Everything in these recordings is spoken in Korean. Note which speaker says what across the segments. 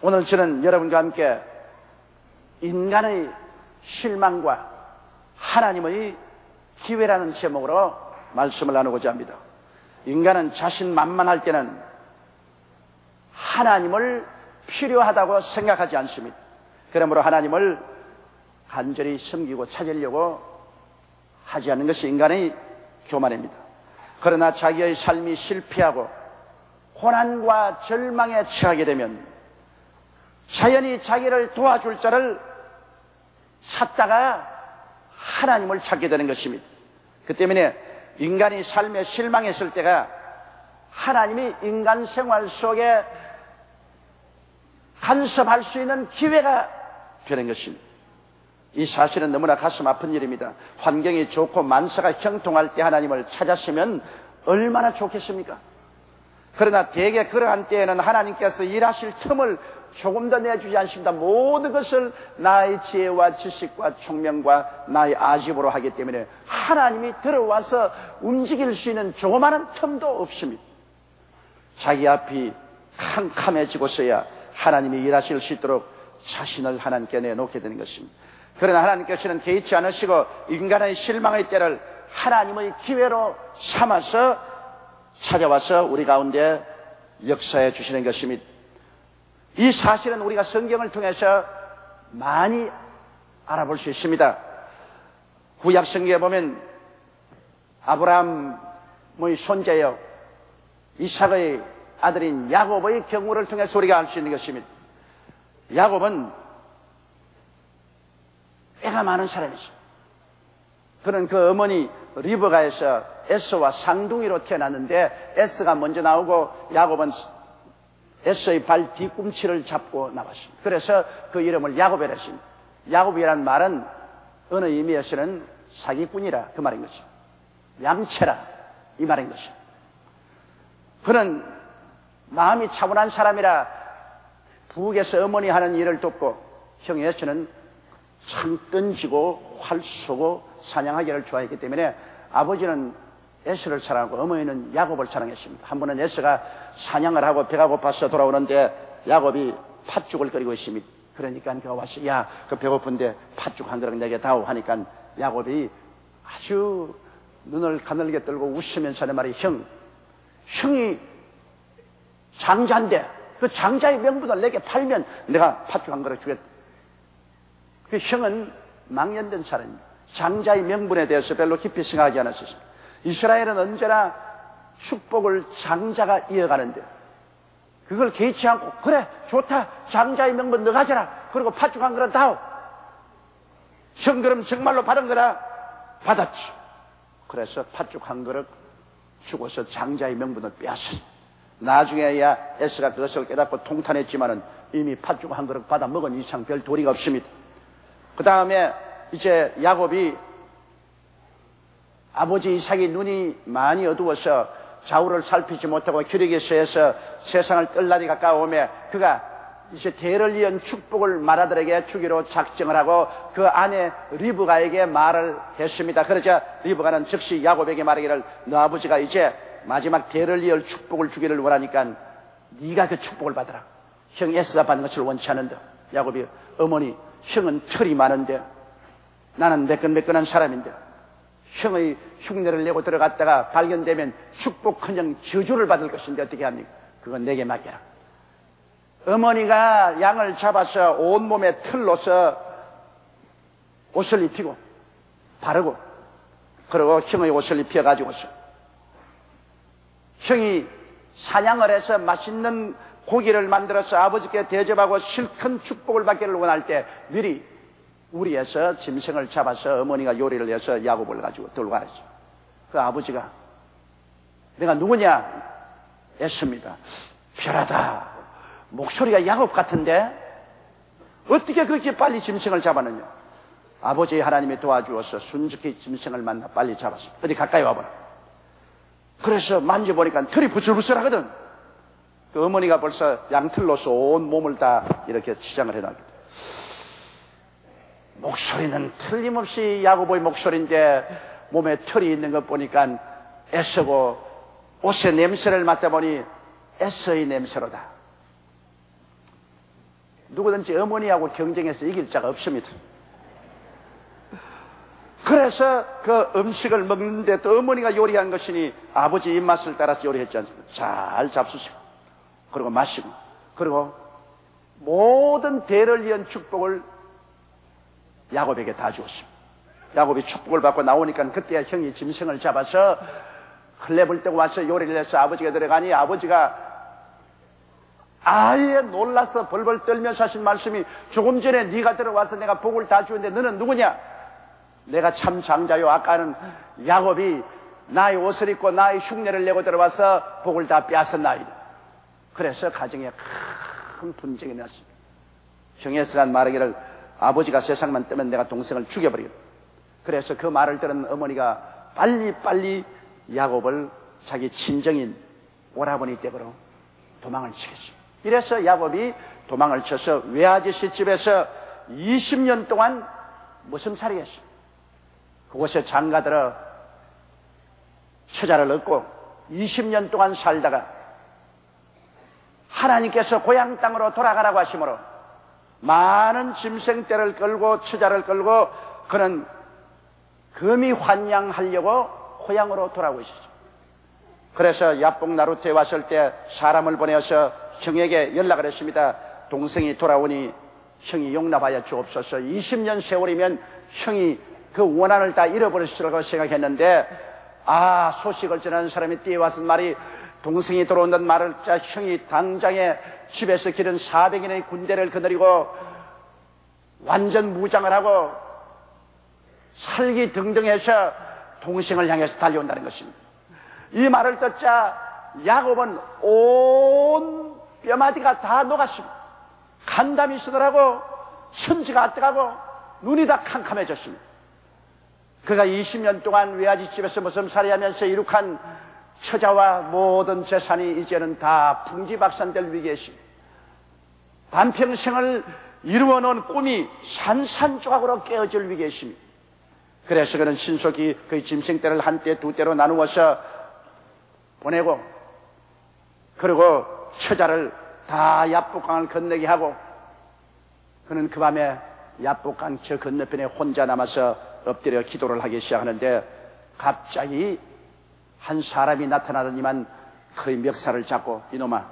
Speaker 1: 오늘 저는 여러분과 함께 인간의 실망과 하나님의 기회라는 제목으로 말씀을 나누고자 합니다. 인간은 자신만만할 때는 하나님을 필요하다고 생각하지 않습니다. 그러므로 하나님을 간절히 섬기고 찾으려고 하지 않는 것이 인간의 교만입니다. 그러나 자기의 삶이 실패하고 고난과 절망에 처하게 되면 자연히 자기를 도와줄 자를 찾다가 하나님을 찾게 되는 것입니다. 그 때문에 인간이 삶에 실망했을 때가 하나님이 인간 생활 속에 간섭할 수 있는 기회가 되는 것입니다. 이 사실은 너무나 가슴 아픈 일입니다. 환경이 좋고 만사가 형통할 때 하나님을 찾았으면 얼마나 좋겠습니까? 그러나 대개 그러한 때에는 하나님께서 일하실 틈을 조금 더 내주지 않습니다. 모든 것을 나의 지혜와 지식과 총명과 나의 아집으로 하기 때문에 하나님이 들어와서 움직일 수 있는 조그마한 틈도 없습니다. 자기 앞이 캄캄해지고서야 하나님이 일하실 수 있도록 자신을 하나님께 내놓게 되는 것입니다. 그러나 하나님께서는 개의치 않으시고 인간의 실망의 때를 하나님의 기회로 삼아서 찾아와서 우리 가운데 역사해 주시는 것입니다. 이 사실은 우리가 성경을 통해서 많이 알아볼 수 있습니다. 구약 성경에 보면 아브라함의 손자여 이삭의 아들인 야곱의 경우를 통해서 우리가 알 수 있는 것입니다. 야곱은 애가 많은 사람이죠. 그는 그 어머니 리브가에서 에서와 쌍둥이로 태어났는데 에서가 먼저 나오고 야곱은 에서의 발 뒤꿈치를 잡고 나왔습니다. 그래서 그 이름을 야곱이라 했습니다. 야곱이란 말은 어느 의미에서는 사기꾼이라 그 말인 것입니다. 양채라 이 말인 것입니다. 그는 마음이 차분한 사람이라 부엌에서 어머니 하는 일을 돕고 형 에서는 창 던지고 활 쏘고 사냥하기를 좋아했기 때문에 아버지는 에서를 사랑하고 어머니는 야곱을 사랑했습니다. 한 번은 에서가 사냥을 하고 배가 고파서 돌아오는데 야곱이 팥죽을 끓이고 있습니다. 그러니까 그가 와서 야, 그 배고픈데 팥죽 한 그릇 내게 다오 하니까 야곱이 아주 눈을 가늘게 뜨고 웃으면서 내 말이 형이 장자인데 그 장자의 명분을 내게 팔면 내가 팥죽 한 그릇 주겠다. 그 형은 망연된 사람입니다. 장자의 명분에 대해서 별로 깊이 생각하지 않았습니다. 이스라엘은 언제나 축복을 장자가 이어가는데 그걸 개의치 않고 그래 좋다 장자의 명분 너 가져라 그리고 팥죽 한 그릇 다오. 형 그럼 정말로 받은 거라 받았지. 그래서 팥죽 한 그릇 주고서 장자의 명분을 빼앗았습니다. 나중에야 에스가 그것을 깨닫고 통탄했지만은 이미 팥죽 한 그릇 받아 먹은 이상 별 도리가 없습니다. 그 다음에 이제 야곱이 아버지 이삭이 눈이 많이 어두워서 좌우를 살피지 못하고 기르기서에서 세상을 뜰 날이 가까워오며 그가 이제 대를 이은 축복을 맏아들에게 주기로 작정을 하고 그 아내 리브가에게 말을 했습니다. 그러자 리브가는 즉시 야곱에게 말하기를 너 아버지가 이제 마지막 대를 이을 축복을 주기를 원하니까 네가 그 축복을 받아라. 형 에스가 받는 것을 원치 않는다. 야곱이 어머니 형은 털이 많은데 나는 매끈매끈한 사람인데 형의 흉내를 내고 들어갔다가 발견되면 축복커녕 저주를 받을 것인데 어떻게 합니까? 그건 내게 맡겨라. 어머니가 양을 잡아서 온몸에 틀로서 옷을 입히고 바르고 그리고 형의 옷을 입혀가지고서 형이 사냥을 해서 맛있는 고기를 만들어서 아버지께 대접하고 실컷 축복을 받기를 원할 때 미리 우리에서 짐승을 잡아서 어머니가 요리를 해서 야곱을 가지고 들고 가야죠. 그 아버지가 내가 누구냐? 애씁니다. 별하다. 목소리가 야곱 같은데 어떻게 그렇게 빨리 짐승을 잡았느냐? 아버지 하나님이 도와주어서 순직히 짐승을 만나 빨리 잡았습니다. 어디 가까이 와보라. 그래서 만져보니까 털이 부슬부슬하거든. 그 어머니가 벌써 양털로서 온 몸을 다 이렇게 치장을 해놨거든. 목소리는 틀림없이 야곱의 목소리인데 몸에 털이 있는 것 보니까 애쓰고 옷의 냄새를 맡다 보니 에서의 냄새로다. 누구든지 어머니하고 경쟁해서 이길 자가 없습니다. 그래서 그 음식을 먹는데 또 어머니가 요리한 것이니 아버지 입맛을 따라서 요리했지 않습니까? 잘 잡수시고 그리고 마시고 그리고 모든 대를 이은 축복을 야곱에게 다 주었습니다. 야곱이 축복을 받고 나오니까 그때야 형이 짐승을 잡아서 흘레불 떼고 와서 요리를 해서 아버지가 들어가니 아버지가 아예 놀라서 벌벌 떨면서 하신 말씀이 조금 전에 네가 들어와서 내가 복을 다 주는데 너는 누구냐? 내가 참 장자요. 아까는 야곱이 나의 옷을 입고 나의 흉내를 내고 들어와서 복을 다 빼앗았나이다. 그래서 가정에 큰 분쟁이 났습니다. 형이 에서가 말하기를 아버지가 세상만 뜨면 내가 동생을 죽여버리겠다. 그래서 그 말을 들은 어머니가 빨리빨리 야곱을 자기 친정인 오라버니 댁으로 도망을 치겠습니다. 이래서 야곱이 도망을 쳐서 외아저씨 집에서 20년 동안 무슨 살이 했습니다. 그곳에 장가들어 처자를 얻고 20년 동안 살다가 하나님께서 고향 땅으로 돌아가라고 하심으로 많은 짐승떼를 끌고 처자를 끌고 그는 금이 환양하려고 고향으로 돌아오고 있었죠. 그래서 야복 나루트에 왔을 때 사람을 보내어서 형에게 연락을 했습니다. 동생이 돌아오니 형이 용납하여 주옵소서. 20년 세월이면 형이 그 원한을 다 잃어버렸으라고 생각했는데 소식을 전하는 사람이 뛰어와서 말이 동생이 들어온다는 말을 자 형이 당장에 집에서 기른 400인의 군대를 거느리고 완전 무장을 하고 살기 등등해서 동생을 향해서 달려온다는 것입니다. 이 말을 듣자 야곱은 온 뼈마디가 다 녹았습니다. 간담이 쓰더라고 천지가 뜨가고 눈이 다 캄캄해졌습니다. 그가 20년 동안 외아지 집에서 무슨 살이하면서 이룩한 처자와 모든 재산이 이제는 다 풍지박산될 위기에 있습니다. 반평생을 이루어놓은 꿈이 산산조각으로 깨어질 위기에 있습니다. 그래서 그는 신속히 그 짐승떼를 한떼 두 떼로 나누어서 보내고 그리고 처자를 다 야복강을 건너게 하고 그는 그 밤에 야복강 저 건너편에 혼자 남아서 엎드려 기도를 하기 시작하는데 갑자기 한 사람이 나타나더니만 그 멱살을 잡고 이놈아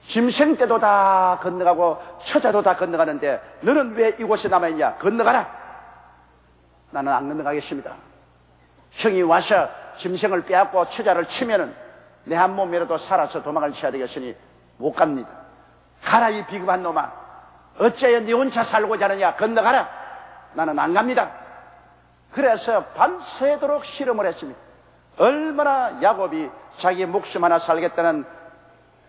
Speaker 1: 짐승떼도 다 건너가고 처자도 다 건너가는데 너는 왜 이곳에 남아있냐? 건너가라. 나는 안 건너가겠습니다. 형이 와서 짐승을 빼앗고 처자를 치면은 내 한 몸이라도 살아서 도망을 쳐야 되겠으니 못 갑니다. 가라 이 비겁한 놈아. 어째야 네 혼자 살고자 하느냐? 건너가라. 나는 안 갑니다. 그래서 밤새도록 실험을 했습니다. 얼마나 야곱이 자기 목숨 하나 살겠다는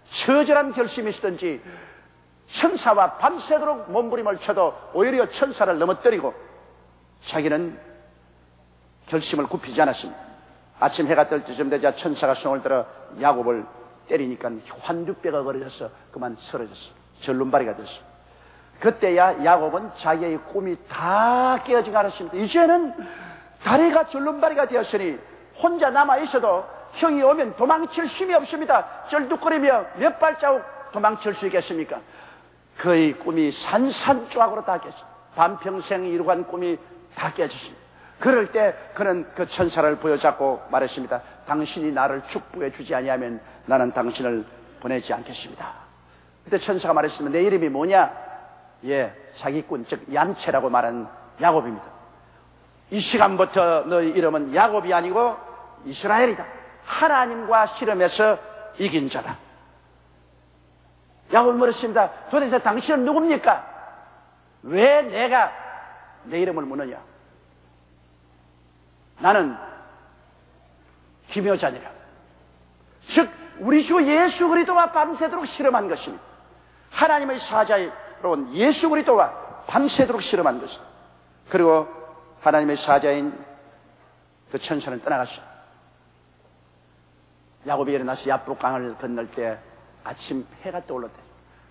Speaker 1: 처절한 결심이 있었던지 천사와 밤새도록 몸부림을 쳐도 오히려 천사를 넘어뜨리고 자기는 결심을 굽히지 않았습니다. 아침 해가 뜰 때쯤 되자 천사가 손을 들어 야곱을 때리니까 환두뼈가 걸어져서 그만 쓰러졌습니다. 절름발이가 됐습니다. 그때야 야곱은 자기의 꿈이 다 깨어진 걸 알았습니다. 이제는 다리가 절름발이가 되었으니 혼자 남아있어도 형이 오면 도망칠 힘이 없습니다. 쩔뚝거리며 몇 발자국 도망칠 수 있겠습니까? 그의 꿈이 산산조각으로 다 깨졌습니다. 반평생 이루간 꿈이 다 깨졌습니다. 그럴 때 그는 그 천사를 부여잡고 말했습니다. 당신이 나를 축복해 주지 아니하면 나는 당신을 보내지 않겠습니다. 그때 천사가 말했습니다. 내 이름이 뭐냐? 사기꾼 즉 얌체라고 말한 야곱입니다. 이 시간부터 너의 이름은 야곱이 아니고 이스라엘이다. 하나님과 씨름해서 이긴 자다. 야곱이 물었습니다. 도대체 당신은 누굽니까? 왜 내가 내 이름을 묻느냐? 나는 기묘자니라. 즉 우리 주 예수 그리스도와 밤새도록 씨름한 것입니다. 하나님의 사자로 온 예수 그리스도와 밤새도록 씨름한 것입니다. 그리고 하나님의 사자인 그 천사는 떠나갔습니다. 야곱이 일어나서 야복강을 건널 때 아침 해가 떠올랐대.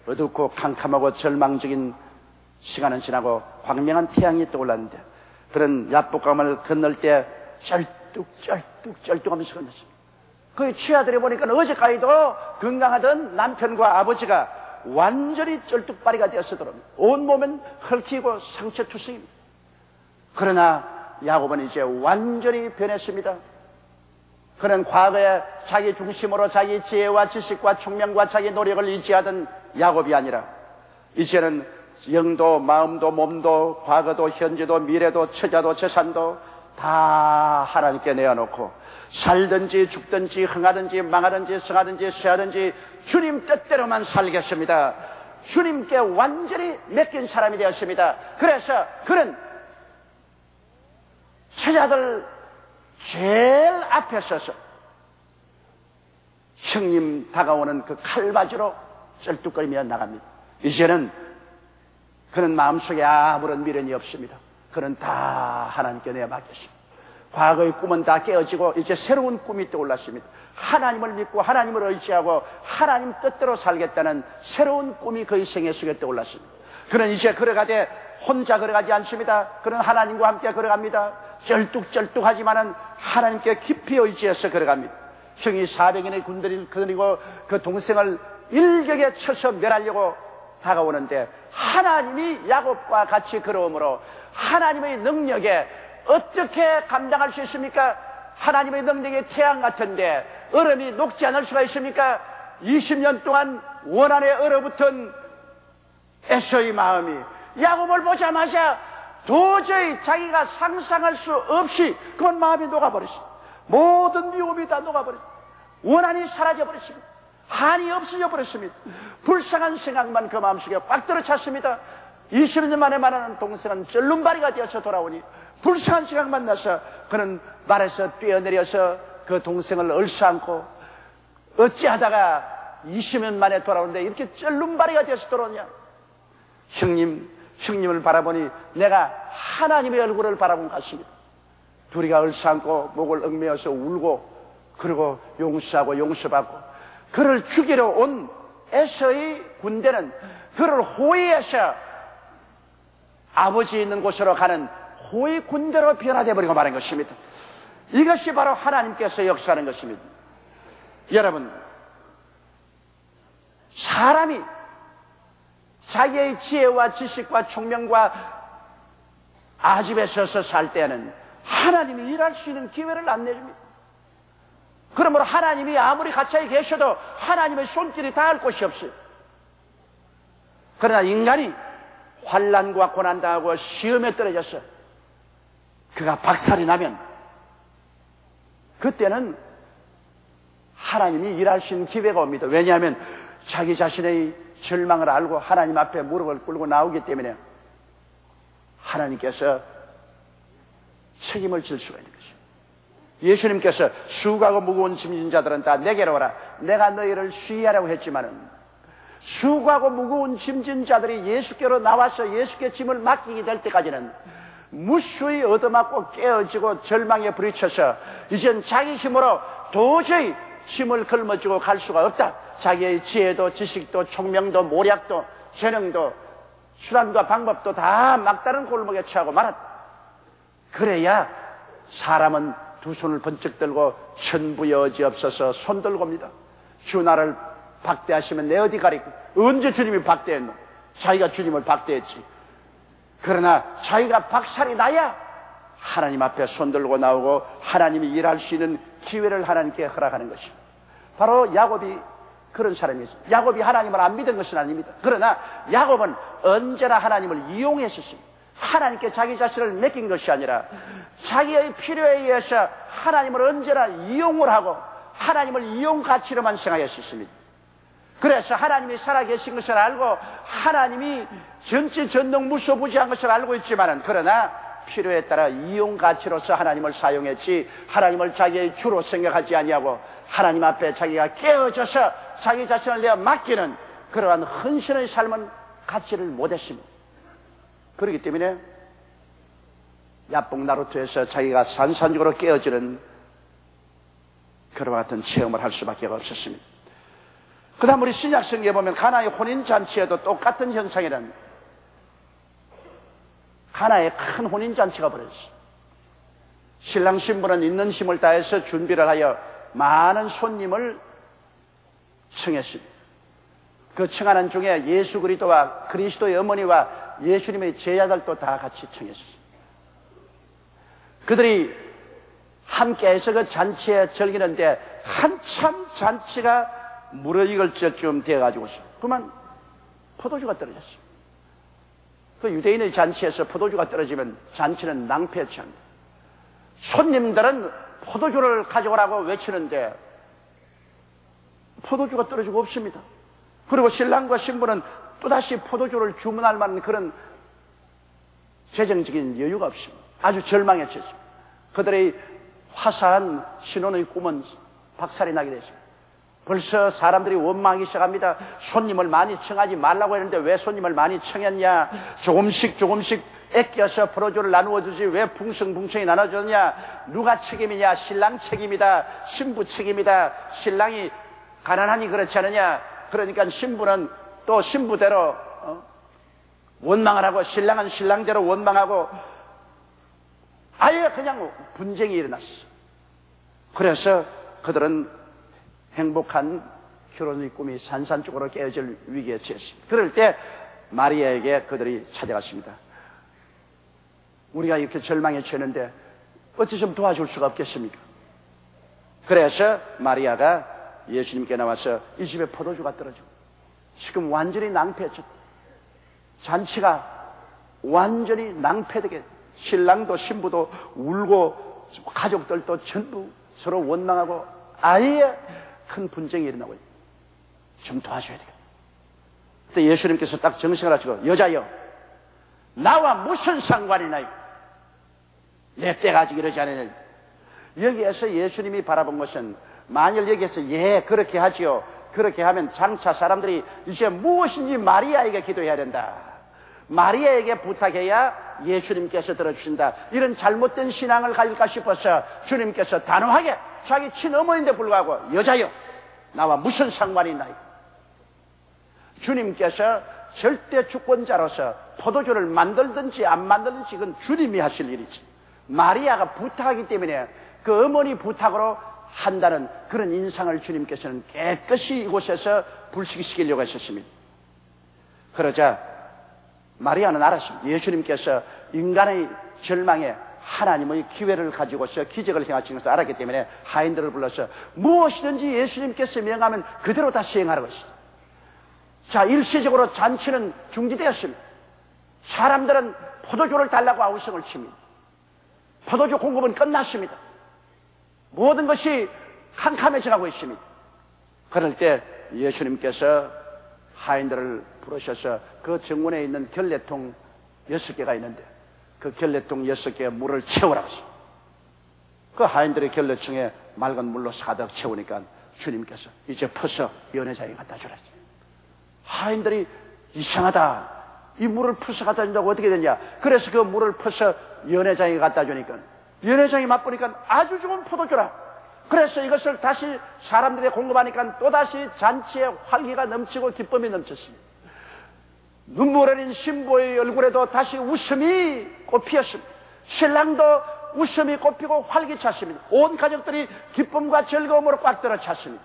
Speaker 1: 어둡고 캄캄하고 절망적인 시간은 지나고 광명한 태양이 떠올랐는데 그런 야복강을 건널 때 쩔뚝쩔뚝 하면서 건넜습니다. 그 취하들이 보니까 어제까지도 건강하던 남편과 아버지가 완전히 쩔뚝발이가 되어서 들어옵니다. 온몸은 헐키고 상처투성입니다. 그러나 야곱은 이제 완전히 변했습니다. 그는 과거에 자기 중심으로 자기 지혜와 지식과 총명과 자기 노력을 의지하던 야곱이 아니라 이제는 영도 마음도 몸도 과거도 현재도 미래도 처자도 재산도 다 하나님께 내어놓고 살든지 죽든지 흥하든지 망하든지 성하든지 쇠하든지 주님 뜻대로만 살겠습니다. 주님께 완전히 맡긴 사람이 되었습니다. 그래서 그는 처자들 제일 앞에 서서 형님 다가오는 그 칼바지로 쩔뚝거리며 나갑니다. 이제는 그는 마음속에 아무런 미련이 없습니다. 그는 다 하나님께 내맡겼습니다. 과거의 꿈은 다 깨어지고 이제 새로운 꿈이 떠올랐습니다. 하나님을 믿고 하나님을 의지하고 하나님 뜻대로 살겠다는 새로운 꿈이 그의 생애 속에 떠올랐습니다. 그는 이제 걸어가되 혼자 걸어가지 않습니다. 그는 하나님과 함께 걸어갑니다. 쩔뚝쩔뚝하지만은 하나님께 깊이 의지해서 걸어갑니다. 형이 400인의 군대를 거느리고 그 동생을 일격에 쳐서 멸하려고 다가오는데 하나님이 야곱과 같이 걸어오므로 하나님의 능력에 어떻게 감당할 수 있습니까? 하나님의 능력이 태양 같은데 얼음이 녹지 않을 수가 있습니까? 20년 동안 원한에 얼어붙은 에서의 마음이 야곱을 보자마자 도저히 자기가 상상할 수 없이 그 마음이 녹아버렸습니다. 모든 미움이 다 녹아버렸습니다. 원한이 사라져버렸습니다. 한이 없어져 버렸습니다. 불쌍한 생각만 그 마음속에 꽉 들어찼습니다. 20년 만에 만나는 동생은 쩔름발이가 되어서 돌아오니 불쌍한 생각만 나서 그는 말에서 뛰어내려서 그 동생을 얼싸안고 어찌하다가 20년 만에 돌아오는데 이렇게 쩔름발이가 되어서 돌아오냐. 형님을 바라보니 내가 하나님의 얼굴을 바라본 것 같습니다. 둘이가 얼싸안고 목을 얽매어서 울고 그리고 용서하고 용서받고 그를 죽이러 온 에서의 군대는 그를 호위해서 아버지 있는 곳으로 가는 호위 군대로 변화되어 버리고 말한 것입니다. 이것이 바로 하나님께서 역사하는 것입니다. 여러분, 사람이 자기의 지혜와 지식과 총명과 아집에 서서 살 때는 하나님이 일할 수 있는 기회를 안 내줍니다. 그러므로 하나님이 아무리 가까이 계셔도 하나님의 손길이 닿을 곳이 없어요. 그러나 인간이 환난과 고난당하고 시험에 떨어져서 그가 박살이 나면 그때는 하나님이 일할 수 있는 기회가 옵니다. 왜냐하면 자기 자신의 절망을 알고 하나님 앞에 무릎을 꿇고 나오기 때문에 하나님께서 책임을 질 수가 있는 것이죠. 예수님께서 수고하고 무거운 짐진 자들은 다 내게로 오라. 내가 너희를 쉬하라고 했지만은 수고하고 무거운 짐진 자들이 예수께로 나와서 예수께 짐을 맡기게 될 때까지는 무수히 얻어맞고 깨어지고 절망에 부딪혀서 이젠 자기 힘으로 도저히 짐을 걸머쥐고 갈 수가 없다. 자기의 지혜도 지식도 총명도 모략도 재능도 수단과 방법도 다 막다른 골목에 처하고 말았다. 그래야 사람은 두 손을 번쩍 들고 천부여지없어서 손 들고 옵니다. 주 나를 박대하시면 내 어디 가리고. 언제 주님이 박대했노? 자기가 주님을 박대했지. 그러나 자기가 박살이 나야 하나님 앞에 손 들고 나오고 하나님이 일할 수 있는 기회를 하나님께 허락하는 것입니다. 바로 야곱이 그런 사람이었어요. 야곱이 하나님을 안 믿은 것은 아닙니다. 그러나 야곱은 언제나 하나님을 이용했었습니다. 하나님께 자기 자신을 맡긴 것이 아니라 자기의 필요에 의해서 하나님을 언제나 이용을 하고 하나님을 이용 가치로만 생각했었습니다. 그래서 하나님이 살아계신 것을 알고 하나님이 전지전능무소부지한 것을 알고 있지만은 그러나 필요에 따라 이용 가치로서 하나님을 사용했지 하나님을 자기의 주로 생각하지 아니하고 하나님 앞에 자기가 깨어져서 자기 자신을 내어 맡기는 그러한 헌신의 삶은 갖지를 못했습니다. 그렇기 때문에 야복나루터에서 자기가 산산적으로 깨어지는 그와 같은 체험을 할 수밖에 없었습니다. 그 다음 우리 신약성경에 보면 가나의 혼인잔치에도 똑같은 현상이란 가나의 큰 혼인잔치가 벌어졌어요. 신랑 신부는 있는 힘을 다해서 준비를 하여 많은 손님을 청했습니다. 그 청하는 중에 예수 그리스도와 그리스도의 어머니와 예수님의 제자들도 다 같이 청했습니다. 그들이 함께해서 그 잔치에 즐기는데 한참 잔치가 무르익을 때쯤 되어가지고 그만 포도주가 떨어졌어요. 그 유대인의 잔치에서 포도주가 떨어지면 잔치는 낭패에 처합니다. 손님들은 포도주를 가져오라고 외치는데 포도주가 떨어지고 없습니다. 그리고 신랑과 신부는 또다시 포도주를 주문할 만한 그런 재정적인 여유가 없습니다. 아주 절망했죠. 그들의 화사한 신혼의 꿈은 박살이 나게 되죠. 벌써 사람들이 원망하기 시작합니다. 손님을 많이 청하지 말라고 했는데 왜 손님을 많이 청했냐? 조금씩 아껴서 포도주를 나누어 주지 왜 풍성풍성히 나눠줬냐? 누가 책임이냐? 신랑 책임이다. 신부 책임이다. 신랑이 가난하니 그렇지 않느냐? 그러니까 신부는 또 신부대로 원망을 하고 신랑은 신랑대로 원망하고 아예 그냥 분쟁이 일어났어. 그래서 그들은 행복한 결혼의 꿈이 산산적으로 깨어질 위기에 처했습니다. 그럴 때 마리아에게 그들이 찾아갔습니다. 우리가 이렇게 절망에 처했는데 어찌 좀 도와줄 수가 없겠습니까? 그래서 마리아가 예수님께 나와서 이 집에 포도주가 떨어지고 지금 완전히 낭패했죠. 잔치가 완전히 낭패되게 신랑도 신부도 울고 가족들도 전부 서로 원망하고 아예 큰 분쟁이 일어나고 있어요. 좀 도와줘야 돼요. 그때 예수님께서 딱 정색을 하시고 여자여 나와 무슨 상관이 나요? 내 때가 아직 이러지 않았는데. 여기에서 예수님이 바라본 것은 만일 여기에서 그렇게 하지요. 그렇게 하면 장차 사람들이 이제 무엇인지 마리아에게 기도해야 된다. 마리아에게 부탁해야 예수님께서 들어주신다. 이런 잘못된 신앙을 가질까 싶어서 주님께서 단호하게 자기 친어머니인데 불구하고 여자여 나와 무슨 상관이 있나요? 주님께서 절대 주권자로서 포도주를 만들든지 안 만들든지 그건 주님이 하실 일이지. 마리아가 부탁하기 때문에 그 어머니 부탁으로 한다는 그런 인상을 주님께서는 깨끗이 이곳에서 불식시키려고 하셨습니다. 그러자 마리아는 알았습니다. 예수님께서 인간의 절망에 하나님의 기회를 가지고서 기적을 행하시는 것을 알았기 때문에 하인들을 불러서 무엇이든지 예수님께서 명하면 그대로 다 시행하라고 했습니다. 자, 일시적으로 잔치는 중지되었습니다. 사람들은 포도주를 달라고 아우성을 칩니다. 포도주 공급은 끝났습니다. 모든 것이 캄캄해져 가고 있습니다. 그럴 때 예수님께서 하인들을 부르셔서 그 정문에 있는 결례통 6개가 있는데 그 결례통 6개의 물을 채우라고 했습니다. 그 하인들의 결례통에 맑은 물로 가득 채우니까 주님께서 이제 퍼서 연회장에 갖다 주라. 하인들이 이상하다. 이 물을 퍼서 갖다 준다고 어떻게 되냐. 그래서 그 물을 퍼서 연회장에 갖다 주니까 연회장이 맛보니까 아주 좋은 포도주라. 그래서 이것을 다시 사람들이 공급하니까 또다시 잔치에 활기가 넘치고 기쁨이 넘쳤습니다. 눈물 흘린 신부의 얼굴에도 다시 웃음이 꽃피었습니다. 신랑도 웃음이 꽃피고 활기찼습니다. 온 가족들이 기쁨과 즐거움으로 꽉 들어 찼습니다.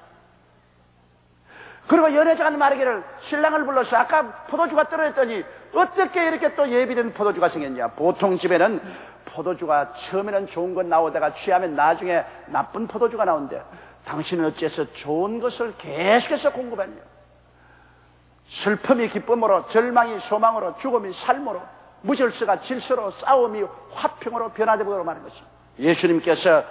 Speaker 1: 그리고 연회장은 말하기를 신랑을 불러서 아까 포도주가 떨어졌더니 어떻게 이렇게 또 예비된 포도주가 생겼냐. 보통 집에는 포도주가 처음에는 좋은 것 나오다가 취하면 나중에 나쁜 포도주가 나오는데 당신은 어째서 좋은 것을 계속해서 공급했냐. 슬픔이 기쁨으로, 절망이 소망으로, 죽음이 삶으로, 무질서가 질서로, 싸움이 화평으로 변화되도록 하는 것입니다. 예수님께서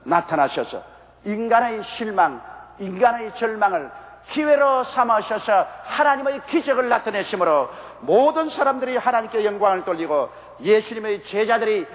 Speaker 1: 나타나셔서 인간의 실망, 인간의 절망을 기회로 삼으셔서 하나님의 기적을 나타내심으로 모든 사람들이 하나님께 영광을 돌리고 예수님의 제자들이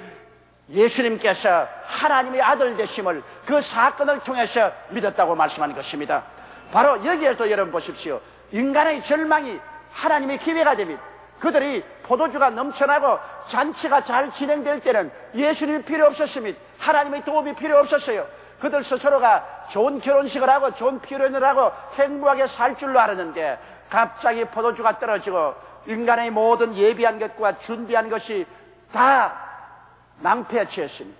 Speaker 1: 예수님께서 하나님의 아들 되심을 그 사건을 통해서 믿었다고 말씀하는 것입니다. 바로 여기에도 여러분 보십시오. 인간의 절망이 하나님의 기회가 됩니다. 그들이 포도주가 넘쳐나고 잔치가 잘 진행될 때는 예수님이 필요 없었습니다. 하나님의 도움이 필요 없었어요. 그들 스스로가 좋은 결혼식을 하고 좋은 피로연을 하고 행복하게 살 줄로 알았는데 갑자기 포도주가 떨어지고 인간의 모든 예비한 것과 준비한 것이 다 낭패에 처했습니다.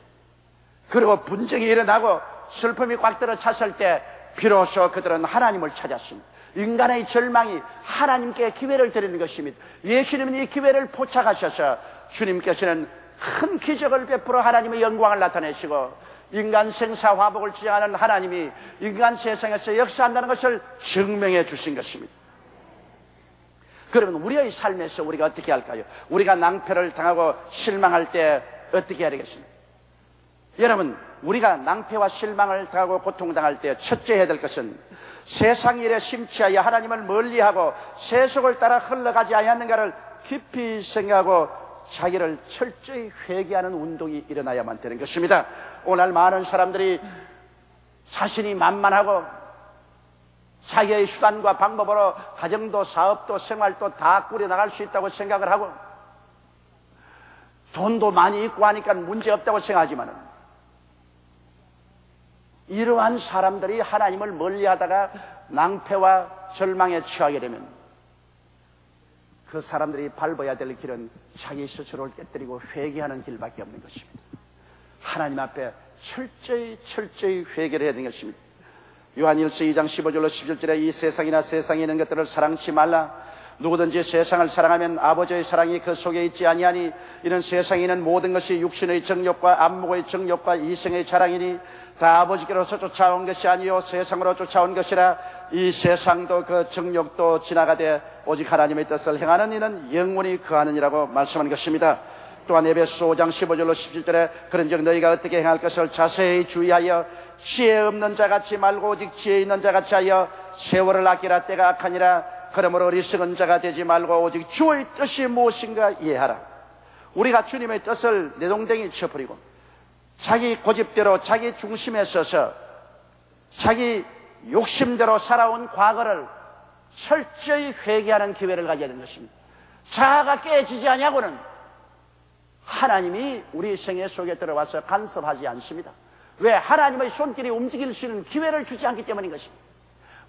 Speaker 1: 그리고 분쟁이 일어나고 슬픔이 꽉 들어 찼을 때 비로소 그들은 하나님을 찾았습니다. 인간의 절망이 하나님께 기회를 드리는 것입니다. 예수님은 이 기회를 포착하셔서 주님께서는 큰 기적을 베풀어 하나님의 영광을 나타내시고 인간 생사화복을 지향하는 하나님이 인간 세상에서 역사한다는 것을 증명해 주신 것입니다. 그러면 우리의 삶에서 우리가 어떻게 할까요? 우리가 낭패를 당하고 실망할 때 어떻게 해야 되겠습니까? 여러분, 우리가 낭패와 실망을 당하고 고통당할 때 첫째 해야 될 것은 세상 일에 심취하여 하나님을 멀리하고 세속을 따라 흘러가지 아니하는가를 깊이 생각하고 자기를 철저히 회개하는 운동이 일어나야만 되는 것입니다. 오늘 많은 사람들이 자신이 만만하고 자기의 수단과 방법으로 가정도 사업도 생활도 다 꾸려나갈 수 있다고 생각을 하고 돈도 많이 있고 하니까 문제없다고 생각하지만 이러한 사람들이 하나님을 멀리하다가 낭패와 절망에 처하게 되면 그 사람들이 밟아야 될 길은 자기 스스로를 깨뜨리고 회개하는 길밖에 없는 것입니다. 하나님 앞에 철저히 회개를 해야 되는 것입니다. 요한일서 2장 15절로 17절에 이 세상이나 세상에 있는 것들을 사랑치 말라. 누구든지 세상을 사랑하면 아버지의 사랑이 그 속에 있지 아니하니 이는 세상에 있는 모든 것이 육신의 정욕과 안목의 정욕과 이생의 자랑이니 다 아버지께로서 쫓아온 것이 아니요 세상으로 쫓아온 것이라. 이 세상도 그 정욕도 지나가되 오직 하나님의 뜻을 행하는 이는 영원히 거하느니라고 말씀한 것입니다. 또한 에베소 5장 15절로 17절에 그런즉 너희가 어떻게 행할 것을 자세히 주의하여 지혜 없는 자같이 말고 오직 지혜 있는 자같이 하여 세월을 아끼라. 때가 악하니라. 그러므로 어리석은 자가 되지 말고 오직 주의 뜻이 무엇인가 이해하라. 우리가 주님의 뜻을 내동댕이 쳐버리고 자기 고집대로 자기 중심에 서서 자기 욕심대로 살아온 과거를 철저히 회개하는 기회를 가져야 되는 것입니다. 자아가 깨지지 아니하고는 하나님이 우리 생애 속에 들어와서 간섭하지 않습니다. 왜? 하나님의 손길이 움직일 수 있는 기회를 주지 않기 때문인 것입니다.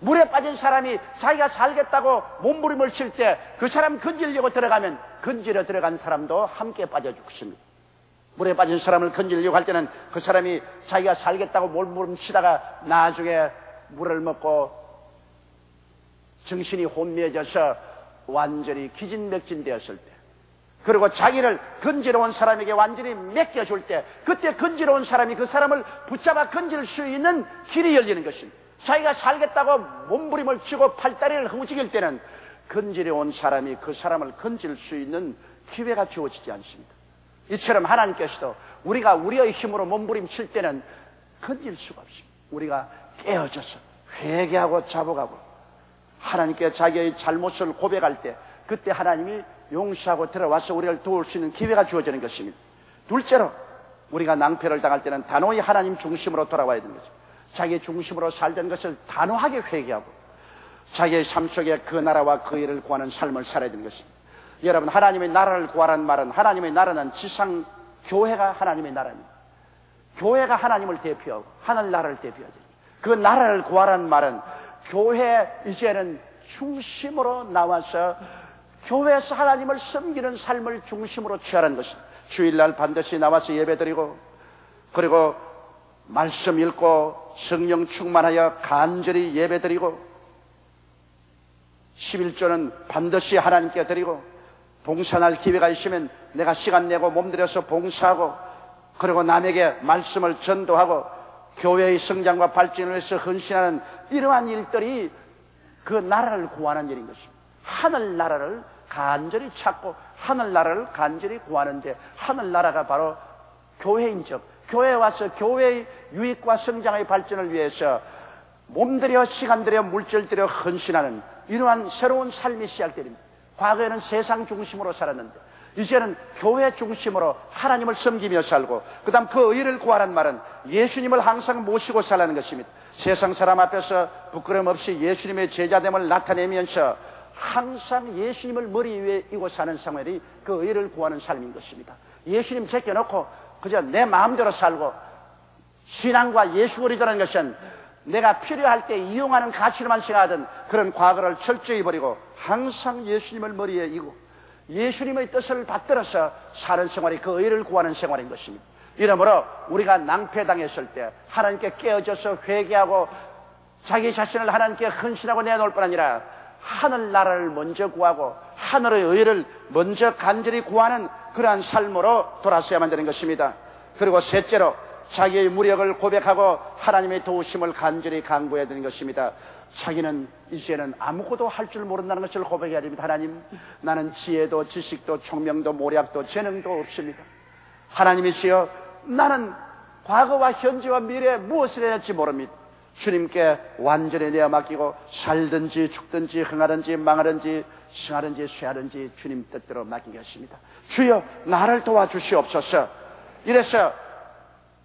Speaker 1: 물에 빠진 사람이 자기가 살겠다고 몸부림을 칠 때 그 사람 건지려고 들어가면 건지려 들어간 사람도 함께 빠져 죽습니다. 물에 빠진 사람을 건지려고 할 때는 그 사람이 자기가 살겠다고 몸부림 치다가 나중에 물을 먹고 정신이 혼미해져서 완전히 기진맥진되었을 때, 그리고 자기를 건지러 온 사람에게 완전히 맡겨줄 때, 그때 건지러 온 사람이 그 사람을 붙잡아 건질 수 있는 길이 열리는 것입니다. 자기가 살겠다고 몸부림을 치고 팔다리를 움직일 때는 건지러 온 사람이 그 사람을 건질 수 있는 기회가 주어지지 않습니다. 이처럼 하나님께서도 우리가 우리의 힘으로 몸부림 칠 때는 건질 수가 없습니다. 우리가 깨어져서 회개하고 자복하고 하나님께 자기의 잘못을 고백할 때 그때 하나님이 용서하고 들어와서 우리를 도울 수 있는 기회가 주어지는 것입니다. 둘째로 우리가 낭패를 당할 때는 단호히 하나님 중심으로 돌아와야 되는 거죠. 자기 중심으로 살던 것을 단호하게 회개하고 자기의 삶 속에 그 나라와 그 일을 구하는 삶을 살아야 되는 것입니다. 여러분, 하나님의 나라를 구하라는 말은, 하나님의 나라는 지상 교회가 하나님의 나라입니다. 교회가 하나님을 대표하고 하늘나라를 대표하죠. 그 나라를 구하라는 말은 교회 이제는 중심으로 나와서 교회에서 하나님을 섬기는 삶을 중심으로 취하라는 것입니다. 주일날 반드시 나와서 예배드리고, 그리고 말씀 읽고 성령 충만하여 간절히 예배드리고, 11조는 반드시 하나님께 드리고, 봉사할 기회가 있으면 내가 시간 내고 몸들여서 봉사하고, 그리고 남에게 말씀을 전도하고 교회의 성장과 발전을 위해서 헌신하는 이러한 일들이 그 나라를 구하는 일인 것입니다. 하늘나라를 간절히 찾고 하늘나라를 간절히 구하는데, 하늘나라가 바로 교회인적, 교회에 와서 교회의 유익과 성장의 발전을 위해서 몸들여 시간들여 물질들여 헌신하는 이러한 새로운 삶이 시작됩니다. 과거에는 세상 중심으로 살았는데 이제는 교회 중심으로 하나님을 섬기며 살고, 그 다음 그 의를 구하란 말은 예수님을 항상 모시고 살라는 것입니다. 세상 사람 앞에서 부끄럼 없이 예수님의 제자됨을 나타내면서 항상 예수님을 머리 위에 이고 사는 생활이 그 의를 구하는 삶인 것입니다. 예수님 제껴놓고 그저 내 마음대로 살고, 신앙과 예수거리라는 것은 내가 필요할 때 이용하는 가치로만 생각하던 그런 과거를 철저히 버리고 항상 예수님을 머리에 이고 예수님의 뜻을 받들어서 사는 생활이 그 의를 구하는 생활인 것입니다. 이러므로 우리가 낭패당했을 때 하나님께 깨어져서 회개하고 자기 자신을 하나님께 헌신하고 내놓을 뿐 아니라 하늘나라를 먼저 구하고 하늘의 의를 먼저 간절히 구하는 그러한 삶으로 돌아서야만 되는 것입니다. 그리고 셋째로 자기의 무력을 고백하고 하나님의 도우심을 간절히 간구해야 되는 것입니다. 자기는 이제는 아무것도 할 줄 모른다는 것을 고백해야 됩니다. 하나님, 나는 지혜도 지식도 총명도 모략도 재능도 없습니다. 하나님이시여, 나는 과거와 현재와 미래에 무엇을 해야 할지 모릅니다. 주님께 완전히 내어 맡기고 살든지 죽든지 흥하든지 망하든지 승하든지 쇠하든지 주님 뜻대로 맡기겠습니다. 주여, 나를 도와주시옵소서. 이래서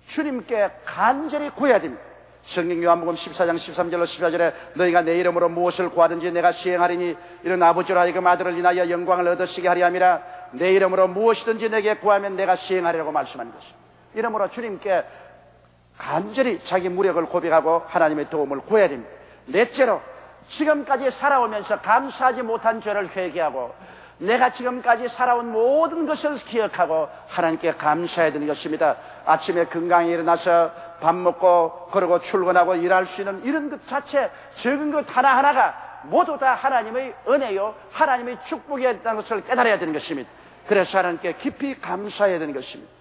Speaker 1: 주님께 간절히 구해야 됩니다. 성경 요한복음 14장 13절로 14절에 너희가 내 이름으로 무엇을 구하든지 내가 시행하리니 이런 아버지로 하여금 아들을 인하여 영광을 얻으시게 하리 함이라. 내 이름으로 무엇이든지 내게 구하면 내가 시행하리라고 말씀하는 것입니다. 이러므로 주님께 간절히 자기 무력을 고백하고 하나님의 도움을 구해야 됩니다. 넷째로 지금까지 살아오면서 감사하지 못한 죄를 회개하고 내가 지금까지 살아온 모든 것을 기억하고 하나님께 감사해야 되는 것입니다. 아침에 건강히 일어나서 밥 먹고 그러고 출근하고 일할 수 있는 이런 것 자체, 적은 것 하나하나가 모두 다 하나님의 은혜요 하나님의 축복이었다는 것을 깨달아야 되는 것입니다. 그래서 하나님께 깊이 감사해야 되는 것입니다.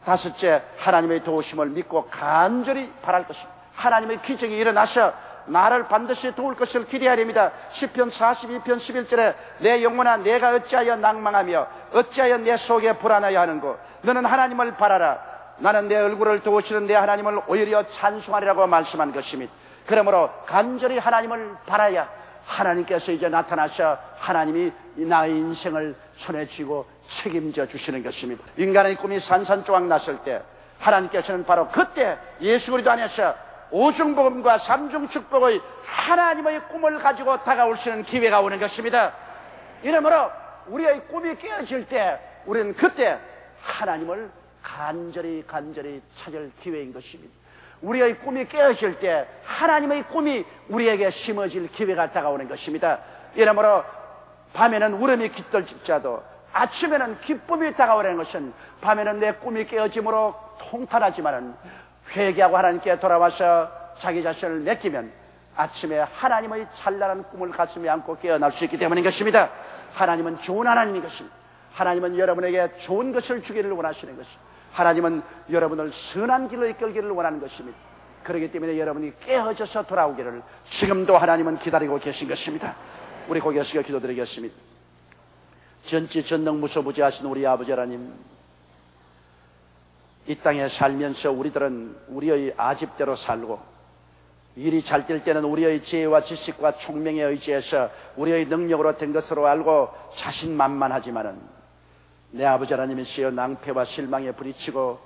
Speaker 1: 다섯째, 하나님의 도우심을 믿고 간절히 바랄 것입니다. 하나님의 기적이 일어나서 나를 반드시 도울 것을 기대해야 됩니다. 시편 42편 11절에 내 영혼아 내가 어찌하여 낭망하며 어찌하여 내 속에 불안하여 하는고 너는 하나님을 바라라. 나는 내 얼굴을 도우시는 내 하나님을 오히려 찬송하리라고 말씀한 것입니다. 그러므로 간절히 하나님을 바라야 하나님께서 이제 나타나셔 하나님이 나의 인생을 손에 쥐고 책임져 주시는 것입니다. 인간의 꿈이 산산조각 났을 때 하나님께서는 바로 그때 예수 그리스도 안에서 오중복음과 삼중축복의 하나님의 꿈을 가지고 다가올 수 있는 기회가 오는 것입니다. 이러므로 우리의 꿈이 깨어질 때 우리는 그때 하나님을 간절히 찾을 기회인 것입니다. 우리의 꿈이 깨어질 때 하나님의 꿈이 우리에게 심어질 기회가 다가오는 것입니다. 이러므로 밤에는 울음이 깃들지라도 아침에는 기쁨이 다가오는 것은 밤에는 내 꿈이 깨어짐으로 통탄하지만은 회개하고 하나님께 돌아와서 자기 자신을 맡기면 아침에 하나님의 찬란한 꿈을 가슴에 안고 깨어날 수 있기 때문인 것입니다. 하나님은 좋은 하나님인 것입니다. 하나님은 여러분에게 좋은 것을 주기를 원하시는 것입니다. 하나님은 여러분을 선한 길로 이끌기를 원하는 것입니다. 그렇기 때문에 여러분이 깨어져서 돌아오기를 지금도 하나님은 기다리고 계신 것입니다. 우리 고개 숙여 기도드리겠습니다. 전지전능무소부지하신 우리 아버지 하나님, 이 땅에 살면서 우리들은 우리의 아집대로 살고 일이 잘 될 때는 우리의 지혜와 지식과 총명에 의지해서 우리의 능력으로 된 것으로 알고 자신만만하지만은 내 아버지 하나님이시여 낭패와 실망에 부딪히고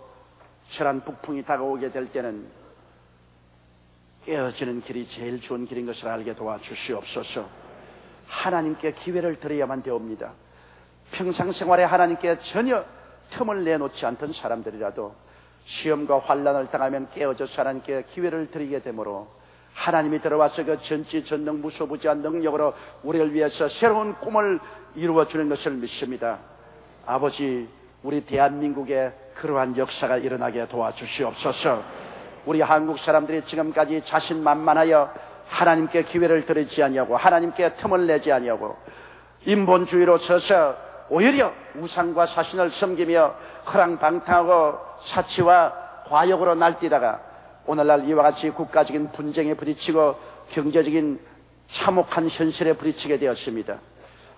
Speaker 1: 철한 북풍이 다가오게 될 때는 깨어지는 길이 제일 좋은 길인 것을 알게 도와주시옵소서. 하나님께 기회를 드려야만 되옵니다. 평상생활에 하나님께 전혀 틈을 내놓지 않던 사람들이라도 시험과 환난을 당하면 깨어져서 하나님께 기회를 드리게 되므로 하나님이 들어와서 그 전지전능무소부지한 능력으로 우리를 위해서 새로운 꿈을 이루어주는 것을 믿습니다. 아버지, 우리 대한민국에 그러한 역사가 일어나게 도와주시옵소서. 우리 한국 사람들이 지금까지 자신만만하여 하나님께 기회를 드리지 아니하고 하나님께 틈을 내지 아니하고 인본주의로 서서 오히려 우상과 사신을 섬기며 허랑방탕하고 사치와 과욕으로 날뛰다가 오늘날 이와 같이 국가적인 분쟁에 부딪히고 경제적인 참혹한 현실에 부딪히게 되었습니다.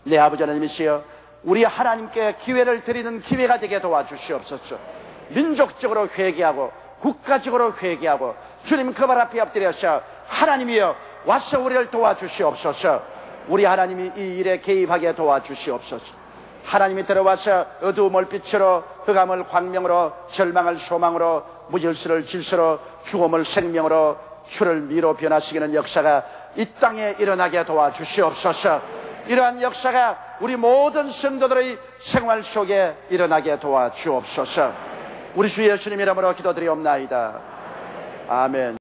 Speaker 1: 내 아버지 하나님이시여, 우리 하나님께 기회를 드리는 기회가 되게 도와주시옵소서. 민족적으로 회개하고 국가적으로 회개하고 주님 그 발 앞에 엎드려서 하나님이여 와서 우리를 도와주시옵소서. 우리 하나님이 이 일에 개입하게 도와주시옵소서. 하나님이 들어와서 어두움을 빛으로 흑암을 광명으로 절망을 소망으로 무질서를 질서로 죽음을 생명으로 주를 미로 변화시키는 역사가 이 땅에 일어나게 도와주시옵소서. 이러한 역사가 우리 모든 성도들의 생활 속에 일어나게 도와주옵소서. 우리 주 예수님 이름으로 기도드리옵나이다. 아멘.